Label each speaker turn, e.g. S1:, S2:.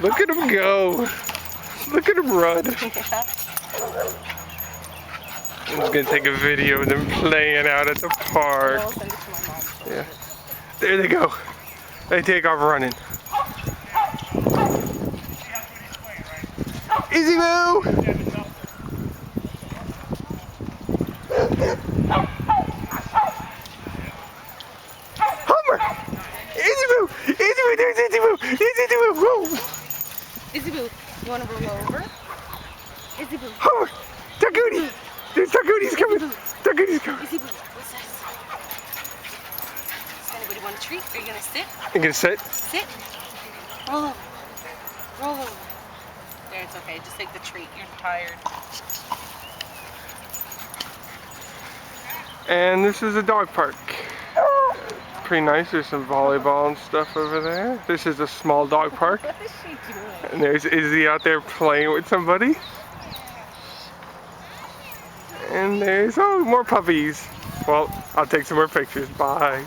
S1: Look at him go. Look at him run. I'm just gonna take a video of them playing out at the park.
S2: I'll send it to my mom.
S1: Yeah. There they go. They take off running. Izzy Boo! Homer! Izzy Boo! Izzy Boo! There's Izzy Boo! Izzy Boo! Whoa!
S2: Izzy Boo, you want to roll over? Izzy Boo.
S1: Homer! Takun! There's Takuni's coming! Takuni's coming!
S2: Izzy Boo, what's this? Does anybody want a treat? Are you going to sit?
S1: You gonna sit?
S2: Sit. Roll over. Roll over. There, it's okay. Just take the treat. You're tired.
S1: And this is a dog park. Pretty nice. There's some volleyball and stuff over there. This is a small dog park.
S2: What is she doing?
S1: And there's Izzy out there playing with somebody. And there's, oh, more puppies. Well, I'll take some more pictures. Bye.